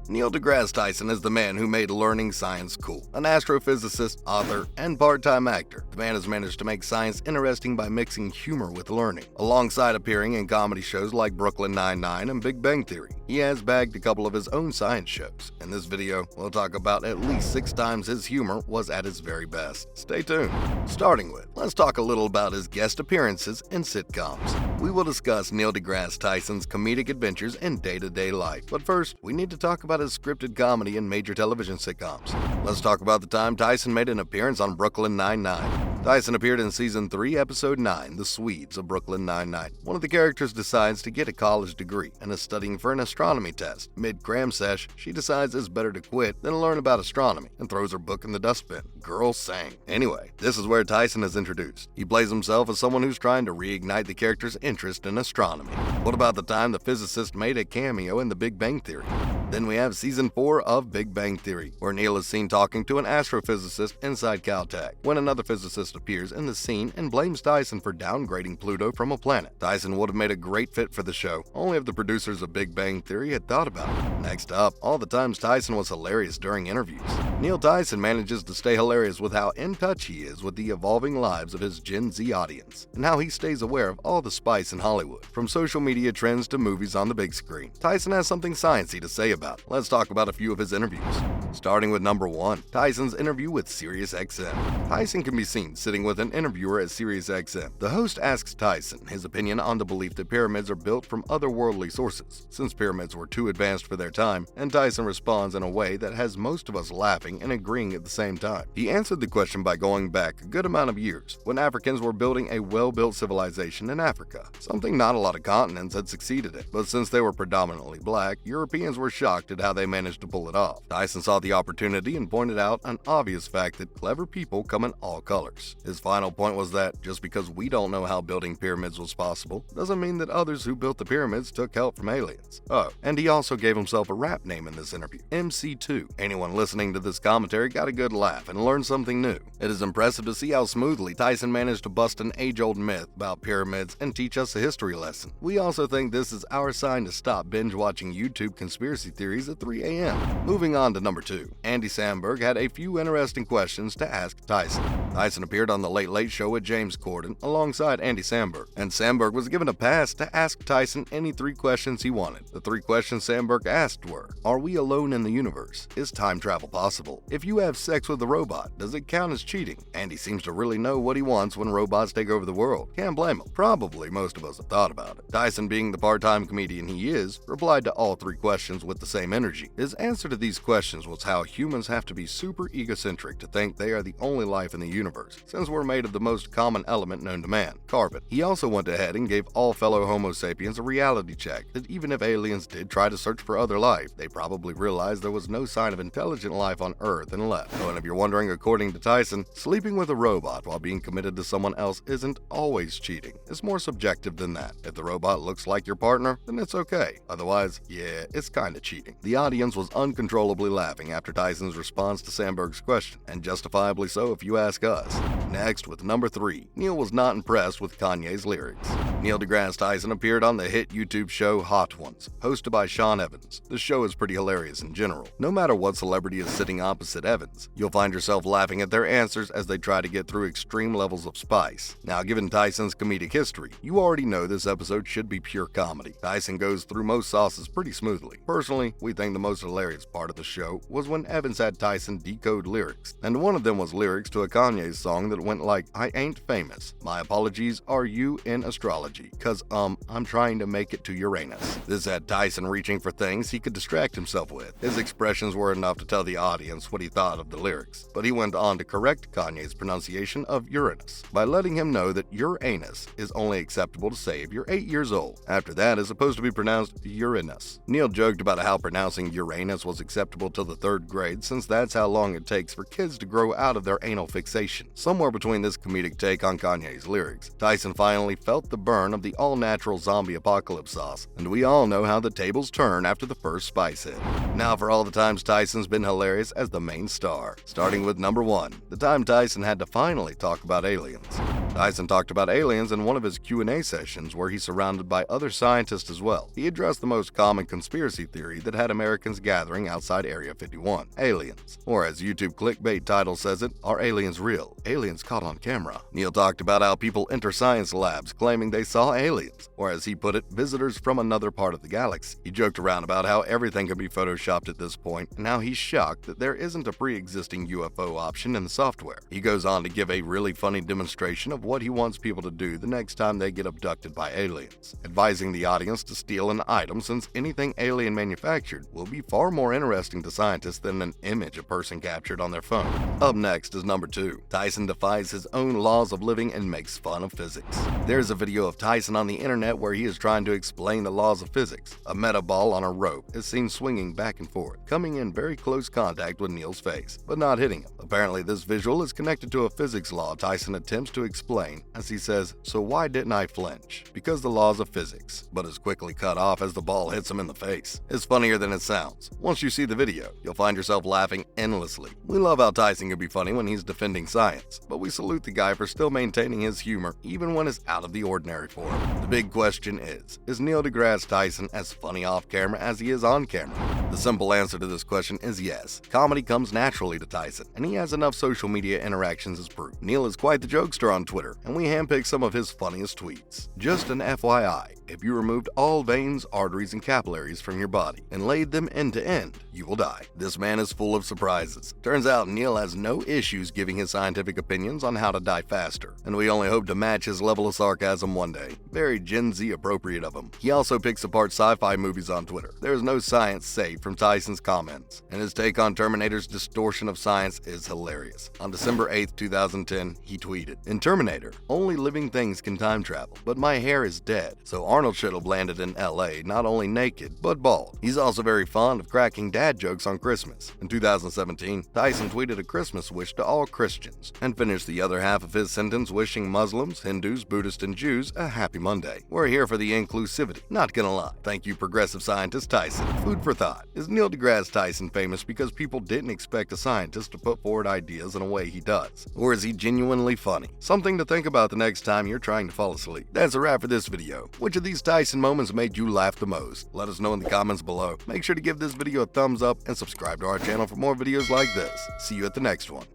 Neil deGrasse Tyson is the man who made learning science cool. An astrophysicist, author, and part-time actor, the man has managed to make science interesting by mixing humor with learning. Alongside appearing in comedy shows like Brooklyn Nine-Nine and Big Bang Theory, he has bagged a couple of his own science shows. In this video, we'll talk about at least 6 times his humor was at its very best. Stay tuned. Starting with, let's talk a little about his guest appearances in sitcoms. We will discuss Neil deGrasse Tyson's comedic adventures in day-to-day life. But first, we need to talk about his scripted comedy and major television sitcoms. Let's talk about the time Tyson made an appearance on Brooklyn Nine-Nine. Tyson appeared in Season 3, Episode 9, The Swedes of Brooklyn Nine-Nine. One of the characters decides to get a college degree and is studying for an astronomy test. Mid-cram sesh, she decides it's better to quit than learn about astronomy and throws her book in the dustbin. Girl sang. Anyway, this is where Tyson is introduced. He plays himself as someone who's trying to reignite the character's interest in astronomy. What about the time the physicist made a cameo in The Big Bang Theory? Then we have Season 4 of Big Bang Theory, where Neil is seen talking to an astrophysicist inside Caltech, when another physicist appears in the scene and blames Tyson for downgrading Pluto from a planet. Tyson would have made a great fit for the show, only if the producers of Big Bang Theory had thought about it. Next up, all the times Tyson was hilarious during interviews. Neil Tyson manages to stay hilarious with how in touch he is with the evolving lives of his Gen Z audience, and how he stays aware of all the spice in Hollywood, from social media trends to movies on the big screen. Tyson has something sciencey to say about it. Let's talk about a few of his interviews. Starting with number 1, Tyson's interview with SiriusXM. Tyson can be seen sitting with an interviewer at SiriusXM. The host asks Tyson his opinion on the belief that pyramids are built from otherworldly sources, since pyramids were too advanced for their time, and Tyson responds in a way that has most of us laughing and agreeing at the same time. He answered the question by going back a good amount of years, when Africans were building a well-built civilization in Africa, something not a lot of continents had succeeded in. But since they were predominantly black, Europeans were shocked at how they managed to pull it off. Tyson saw the opportunity and pointed out an obvious fact that clever people come in all colors. His final point was that just because we don't know how building pyramids was possible, doesn't mean that others who built the pyramids took help from aliens. Oh, and he also gave himself a rap name in this interview, MC2. Anyone listening to this commentary got a good laugh and learned something new. It is impressive to see how smoothly Tyson managed to bust an age-old myth about pyramids and teach us a history lesson. We also think this is our sign to stop binge-watching YouTube conspiracy theories at 3 a.m. Moving on to number 2, Andy Samberg had a few interesting questions to ask Tyson. Tyson appeared on The Late Late Show with James Corden alongside Andy Samberg, and Samberg was given a pass to ask Tyson any 3 questions he wanted. The 3 questions Samberg asked were: are we alone in the universe? Is time travel possible? If you have sex with a robot, does it count as cheating? Andy seems to really know what he wants when robots take over the world. Can't blame him. Probably most of us have thought about it. Tyson, being the part-time comedian he is, replied to all 3 questions with the same energy. His answer to these questions was how humans have to be super egocentric to think they are the only life in the universe, since we're made of the most common element known to man, carbon. He also went ahead and gave all fellow Homo sapiens a reality check that even if aliens did try to search for other life, they probably realized there was no sign of intelligent life on Earth and left. Oh, and if you're wondering, according to Tyson, sleeping with a robot while being committed to someone else isn't always cheating. It's more subjective than that. If the robot looks like your partner, then it's okay. Otherwise, yeah, it's kinda cheating. The audience was uncontrollably laughing after Tyson's response to Samberg's question, and justifiably so if you ask us. Next, with number 3, Neil was not impressed with Kanye's lyrics. Neil deGrasse Tyson appeared on the hit YouTube show Hot Ones, hosted by Sean Evans. The show is pretty hilarious in general. No matter what celebrity is sitting opposite Evans, you'll find yourself laughing at their answers as they try to get through extreme levels of spice. Now, given Tyson's comedic history, you already know this episode should be pure comedy. Tyson goes through most sauces pretty smoothly. Personally, we think the most hilarious part of the show was when Evans had Tyson decode lyrics, and one of them was lyrics to a Kanye song that went like, "I ain't famous. My apologies are you in astrology, cause I'm trying to make it to Uranus." This had Tyson reaching for things he could distract himself with. His expressions were enough to tell the audience what he thought of the lyrics, but he went on to correct Kanye's pronunciation of Uranus by letting him know that Uranus is only acceptable to say if you're 8 years old. After that, it's supposed to be pronounced Uranus. Neil joked about how pronouncing Uranus was acceptable till the 3rd grade, since that's how long it takes for kids to grow out of their anal fixation. Somewhere between this comedic take on Kanye's lyrics, Tyson finally felt the burn of the all-natural zombie apocalypse sauce, and we all know how the tables turn after the first spice hit. Now for all the times Tyson's been hilarious as the main star. Starting with number 1, the time Tyson had to finally talk about aliens. Tyson talked about aliens in one of his Q&A sessions where he's surrounded by other scientists as well. He addressed the most common conspiracy theory that had Americans gathering outside Area 51, aliens. Or as YouTube clickbait title says it, are aliens real? Aliens caught on camera. Neil talked about how people enter science labs claiming they saw aliens, or as he put it, visitors from another part of the galaxy. He joked around about how everything can be photoshopped at this point, and how he's shocked that there isn't a pre-existing UFO option in the software. He goes on to give a really funny demonstration of what he wants people to do the next time they get abducted by aliens, advising the audience to steal an item since anything alien manufactured will be far more interesting to scientists than an image a person captured on their phone. Up next is number 2. Tyson defies his own laws of living and makes fun of physics. There's a video of Tyson on the internet where he is trying to explain the laws of physics. A meta ball on a rope is seen swinging back and forth, coming in very close contact with Neil's face, but not hitting him. Apparently this visual is connected to a physics law Tyson attempts to explain as he says, "So why didn't I flinch? Because the laws of physics," but is quickly cut off as the ball hits him in the face. It's funnier than it sounds. Once you see the video, you'll find yourself laughing endlessly. We love how Tyson can be funny when he's defending science, but we salute the guy for still maintaining his humor even when it's out of the ordinary for him. The big question is Neil deGrasse Tyson as funny off camera as he is on camera? The simple answer to this question is yes. Comedy comes naturally to Tyson, and he has enough social media interactions as proof. Neil is quite the jokester on Twitter, and we handpicked some of his funniest tweets. Just an FYI, if you removed all veins, arteries, and capillaries from your body and laid them end to end, you will die. This man is full of surprises. Turns out Neil has no issues giving his scientific opinions on how to die faster, and we only hope to match his level of sarcasm one day. Very Gen Z appropriate of him. He also picks apart sci-fi movies on Twitter. There is no science saved from Tyson's comments, and his take on Terminator's distortion of science is hilarious. On December 8th, 2010, he tweeted, "In Terminator, only living things can time travel, but my hair is dead, so Arnold should have landed in LA not only naked, but bald." He's also very fond of cracking dad jokes on Christmas. In 2017, Tyson tweeted a Christmas wish to all Christians, and finished the other half of his sentence wishing Muslims, Hindus, Buddhists, and Jews a happy Monday. We're here for the inclusivity, not gonna lie. Thank you, progressive scientist Tyson. Food for thought. Is Neil deGrasse Tyson famous because people didn't expect a scientist to put forward ideas in a way he does? Or is he genuinely funny? Something to think about the next time you're trying to fall asleep. That's a wrap for this video. Which of these Tyson moments made you laugh the most? Let us know in the comments below. Make sure to give this video a thumbs up and subscribe to our channel for more videos like this. See you at the next one.